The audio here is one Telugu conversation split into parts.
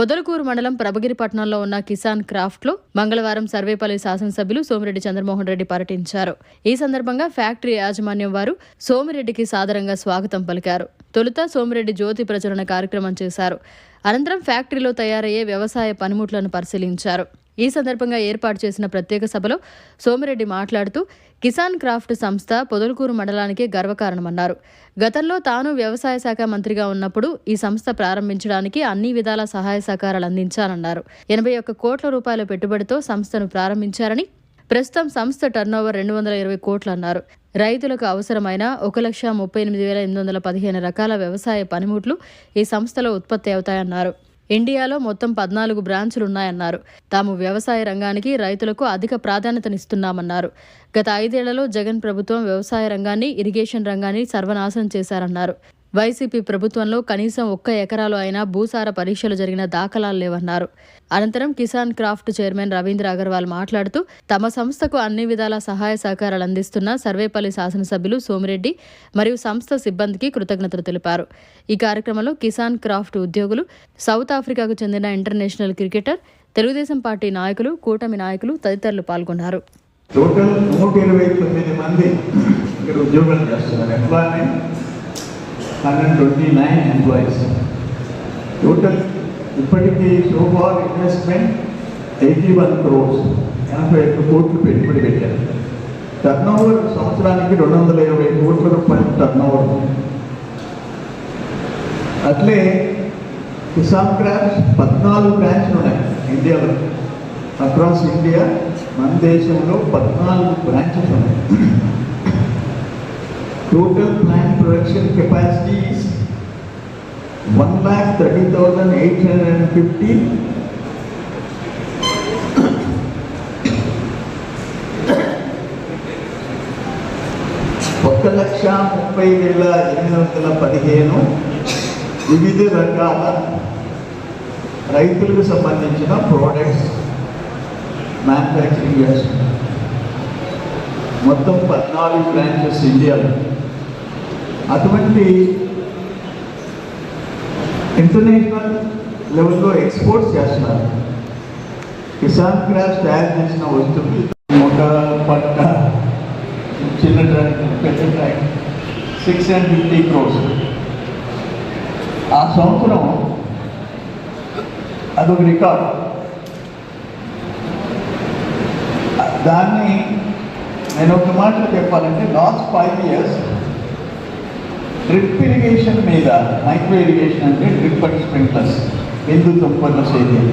పొదలకూరు మండలం ప్రభగిరిపట్నంలో ఉన్న కిసాన్ క్రాఫ్ట్లో మంగళవారం సర్వేపల్లి శాసనసభ్యులు సోమిరెడ్డి చంద్రమోహన్ రెడ్డి పర్యటించారు. ఈ సందర్భంగా ఫ్యాక్టరీ యాజమాన్యం వారు సోమిరెడ్డికి సాదరంగా స్వాగతం పలికారు. తొలుత సోమిరెడ్డి జ్యోతి ప్రచురణ కార్యక్రమం చేశారు. అనంతరం ఫ్యాక్టరీలో తయారయ్యే వ్యవసాయ పనిముట్లను పరిశీలించారు. ఈ సందర్భంగా ఏర్పాటు చేసిన ప్రత్యేక సభలో సోమిరెడ్డి మాట్లాడుతూ కిసాన్ క్రాఫ్ట్ సంస్థ పొదలకూరు మండలానికి గర్వకారణమన్నారు. గతంలో తాను వ్యవసాయ శాఖ మంత్రిగా ఉన్నప్పుడు ఈ సంస్థ ప్రారంభించడానికి అన్ని విధాల సహాయ సహకారాలు అందించానన్నారు. 81 కోట్ల రూపాయల పెట్టుబడితో సంస్థను ప్రారంభించారని, ప్రస్తుతం సంస్థ టర్నోవర్ 220 కోట్లన్నారు. రైతులకు అవసరమైన 1,38,815 రకాల వ్యవసాయ పనిముట్లు ఈ సంస్థలో ఉత్పత్తి అవుతాయన్నారు. ఇండియాలో మొత్తం 14 బ్రాంచులున్నాయన్నారు. తాము వ్యవసాయ రంగానికి, రైతులకు అధిక ప్రాధాన్యతనిస్తున్నామన్నారు. గత 5 ఏళ్లలో జగన్ ప్రభుత్వం వ్యవసాయ రంగాన్ని, ఇరిగేషన్ రంగాన్ని సర్వనాశనం చేశారన్నారు. వైసీపీ ప్రభుత్వంలో కనీసం 1 ఎకరాలో అయినా భూసార పరీక్షలు జరిగిన దాఖలాలు లేవన్నారు. అనంతరం కిసాన్ క్రాఫ్ట్ చైర్మన్ రవీంద్ర అగర్వాల్ మాట్లాడుతూ తమ సంస్థకు అన్ని విధాల సహాయ సహకారాలు అందిస్తున్న సర్వేపల్లి శాసనసభ్యులు సోమిరెడ్డి మరియు సంస్థ సిబ్బందికి కృతజ్ఞతలు తెలిపారు. ఈ కార్యక్రమంలో కిసాన్ క్రాఫ్ట్ ఉద్యోగులు, సౌత్ ఆఫ్రికాకు చెందిన ఇంటర్నేషనల్ క్రికెటర్, తెలుగుదేశం పార్టీ నాయకులు, కూటమి నాయకులు తదితరులు పాల్గొన్నారు. టోటల్ 129 మంది ఇక్కడ ఉద్యోగాలు చేస్తున్నారు. Employment 129 employees. టోటల్ ఇప్పటికీ సోఫార్ ఇన్వెస్ట్మెంట్ 81 crores, 81 కోట్లు పెట్టుబడి పెట్టారు. టర్నోవర్ సంవత్సరానికి 220 కోట్ల రూపాయలు టర్నోవర్. అట్లే కిసాన్ క్రాఫ్ట్ 14 బ్రాంచ్లు ఉన్నాయి ఇండియాలో. అక్రాస్ ఇండియా మన దేశంలో 14 బ్రాంచెస్ ఉన్నాయి. Total plant production capacity is 1,30,850. ఒక 1,30,815 వివిధ రకాల రైతులకు సంబంధించిన ప్రోడక్ట్స్ మ్యానుఫ్యాక్చరింగ్ చేస్తున్నారు. మొత్తం 14 బ్రాంచెస్ ఇండియాలో. అటువంటి ఇంటర్నేషనల్ లెవెల్లో ఎక్స్పోర్ట్స్ చేస్తున్నారు. కిసాన్ క్రాఫ్ట్ తయారు చేసిన వస్తువులు ఒక పట్ట, చిన్న ట్రాక్టర్, పెద్ద ట్రాక్టర్ 650 crores. ఆ సంవత్సరం అదొక రికార్డు. దాన్ని నేను ఒక మాటలో చెప్పాలంటే లాస్ట్ 5 years డ్రిప్ ఇరిగేషన్ మీద, మైక్రో ఇరిగేషన్ అంటే డ్రిప్ అండ్ స్ప్రింక్లర్స్, బిందు తుంపర్ల సేద్యం,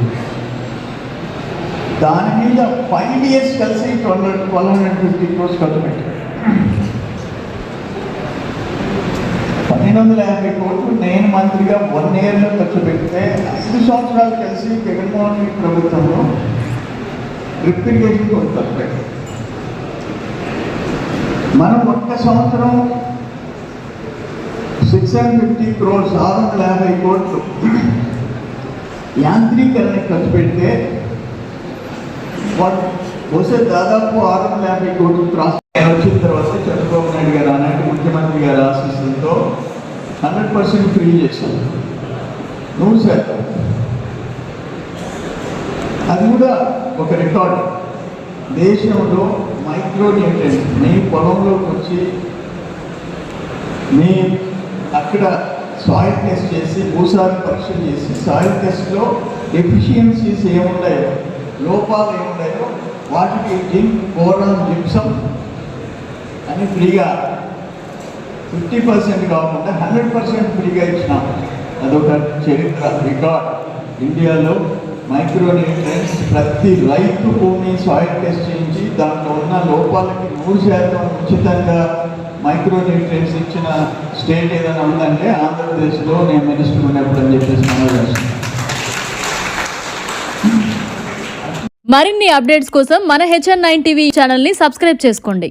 దాని మీద 5 years కలిసి 1,250 crores ఖర్చు పెట్టారు. 1,850 కోట్లు నేను మంత్రిగా 1 yearలో ఖర్చు పెడితే 5 సంవత్సరాలు కలిసి జగన్మోహన్ రెడ్డి ప్రభుత్వంలో డ్రిప్ ఇరిగేషన్ కొంత ఖర్చు పెట్టారు. మనం ఒక్క సంవత్సరం 650 crores, 650 కోట్లు యాంత్రీకరణ ఖర్చు పెడితే వాళ్ళు వస్తే దాదాపు 650 కోట్లు క్రాస్. వచ్చిన తర్వాత చంద్రబాబు నాయుడు గారు ఆనాటి ముఖ్యమంత్రి గారి ఆశీస్సులతో 100% ఫ్రీ చేశారు. 100%. అది కూడా ఒక రికార్డు. దేశంలో మైక్రో న్యూట్రియన్స్ మీ పొలంలోకి వచ్చి మీ అక్కడ సాయిల్ టెస్ట్ చేసి, భూసార పరీక్షలు చేసి, సాయిల్ టెస్ట్లో డెఫిషియన్సీస్ ఏమున్నాయో, లోపాలు ఏమున్నాయో వాటికి జింక్, బోరాన్, జిప్సమ్ అని ఫ్రీగా 50% కాకుండా 100% ఫ్రీగా ఇచ్చినాం. అదొక చరిత్ర, రికార్డ్. ఇండియాలో మైక్రో న్యూట్రియన్స్ ప్రతి రైతు భూమి సాయిల్ టెస్ట్ చేయించి దాంట్లో ఉన్న లోపాలకి 100% ఉచితంగా మైక్రో న్యూట్రియన్స్ ఇచ్చిన స్టేట్ ఏదైనా ఉందంటే ఆంధ్రప్రదేశ్లో నేను మినిస్టర్ ఉన్నప్పుడు అని చెప్పేసి మనం చేస్తున్నాం. మరిన్ని అప్డేట్స్ కోసం మన HN9 టీవీ ఛానల్ని సబ్స్క్రైబ్ చేసుకోండి.